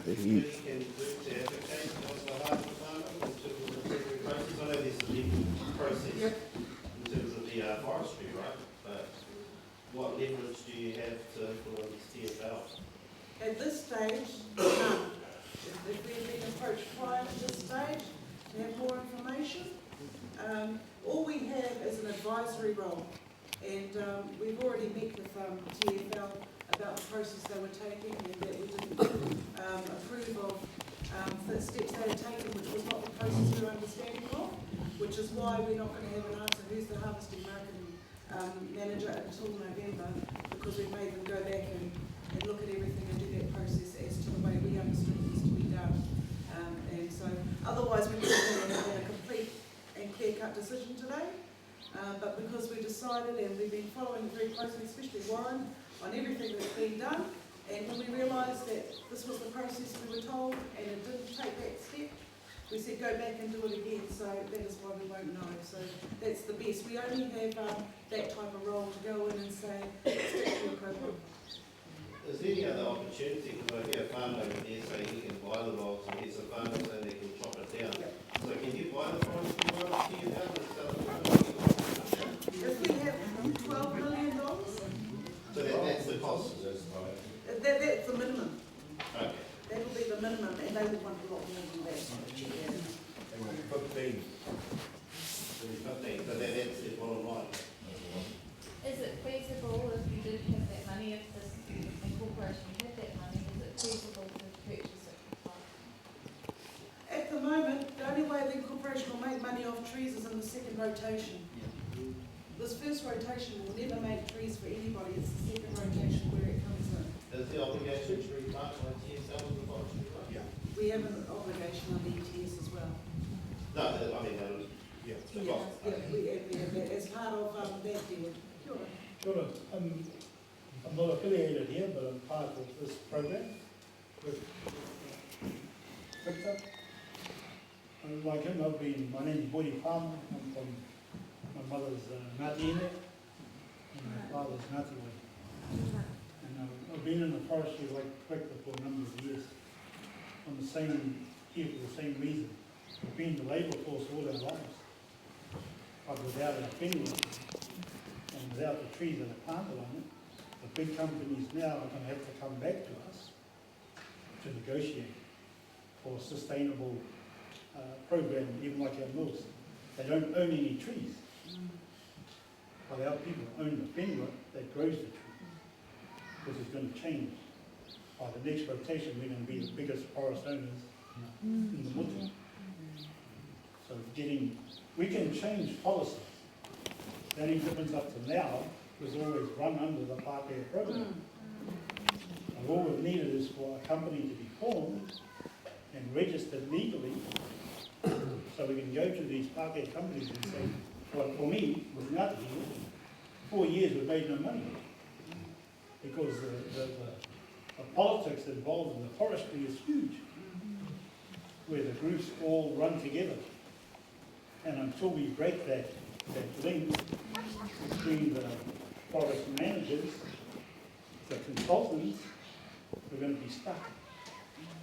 committee can do to advocate on behalf of the farmer in terms of the temporary process? I know there's a legal process in terms of the forestry, right? But what leverage do you have to influence TFL? At this stage, none. If we've been approached prior to this stage to have more information, all we have is an advisory role. And we've already met with TFL about the process they were taking and that we didn't approve of the steps they had taken, which was not the process we were understanding of, which is why we're not going to have an answer who's the harvesting marketing manager until November, because we've made them go back and look at everything and do that process as to the way we understood it was to be done. And so otherwise we could have had a complete and clear-cut decision today. But because we decided and we've been following it very closely, especially Warren, on everything that's been done, and when we realised that this was the process we were told and it didn't take that step, we said go back and do it again. So that is why we won't know. So that's the best. We only have that type of role to go in and say stick to your program. Is there any other opportunity? Because I hear a farmer over there saying he can buy the logs and there's a farmer saying they can chop it down. Yep. So can you buy the forestry rights to your house instead of If we have $12 million, so that's the cost? that's the minimum. Okay. That will be the minimum, and they would want a lot more than that. 15. So that's the bottom line. Is it feasible if you did have that money, if this incorporation had that money, is it feasible to purchase it for $5? At the moment, the only way the incorporation will make money off trees is in the second rotation. This first rotation will never make trees for anybody, it's the second rotation where it comes in. Is the obligation to replant like TSL with the forestry right? Yeah. We have an obligation on ETS as well. No, I mean, yeah, it's the cost. We have that as part of that deal. Sure. I'm not affiliated here, but I'm part of this program with Victor. Like him, my name is Boy Farmer. I'm from, my mother's Ngāti Ine and my father's Ngātiwae. And I've been in the forestry like Victor for a number of years on the same, here for the same reason. We've been the labour force all our lives, but without our whenua and without the trees that are planted on it, the big companies now are going to have to come back to us to negotiate for a sustainable program, even like our mills. They don't own any trees, but our people own the whenua that grows the trees, which is going to change. By the next rotation, we're going to be the biggest forest owners in the mutu. So we can change policy. The only difference up to now was always run under the Pākehā program. And all we've needed is for a company to be formed and registered legally, so we can go to these Pākehā companies and say, well, for me, with Ngāti, 4 years we've made no money. Because the politics involved in the forestry is huge, where the groups all run together. And until we break that link between the forest managers, the consultants, we're going to be stuck.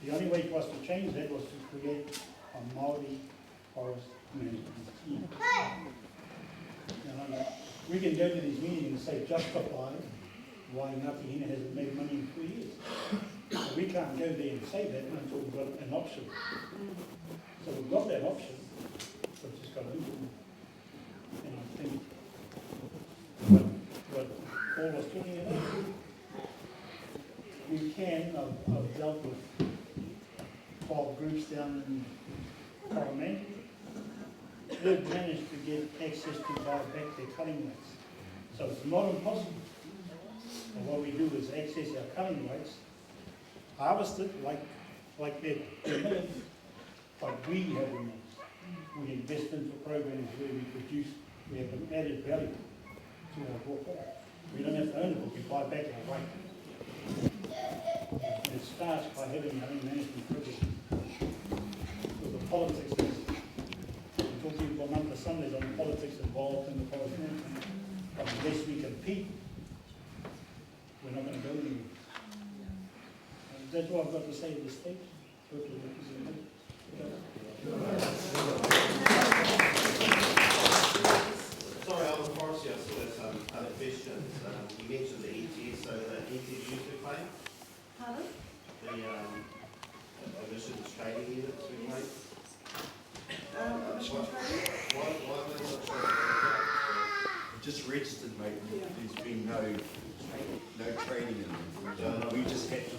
The only way for us to change that was to create a Māori forest management team. And we can go to these meetings and say, justify why Ngāti Hina hasn't made money in 3 years. But we can't go there and say that until we've got an option. So we've got that option, we've just got to implement it. And I think what Paul was talking about, we can, I've dealt with 12 groups down in Coromandel. They've managed to get access to buy back their cutting rights. So it's not impossible. And what we do is access our cutting rights, harvest it like their mills, but we have the mills. We invest into programs where we produce, we have an added value to our portfolio. We don't have to own it, but we buy back our right. And it starts by having our own management program. Because the politics is, we're talking for a number of Sundays on the politics involved in the forest management. But unless we compete, we're not going to go anywhere. all I've got to say at this stage. Hopefully that is okay. Sorry, I'm a forester, I still have some other questions. You mentioned the ETS, so the ETS user claim, Pardon? the emissions trading units we claim. Emission trading? Why are they not trading? Just registered, mate. Yeah. There's been no training in them. We just had to.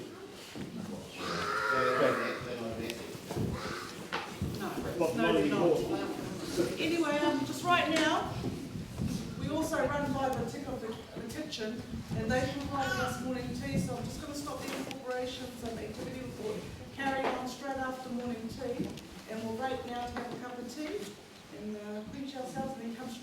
They're not vetted. No, no, they're not. Anyway, just right now, we also run by the tick of the kitchen, and they provided us morning tea, so I'm just going to stop the incorporations and activity report, carry on straight after morning tea, and we'll break now to have a cup of tea, and quench ourselves, and then come straight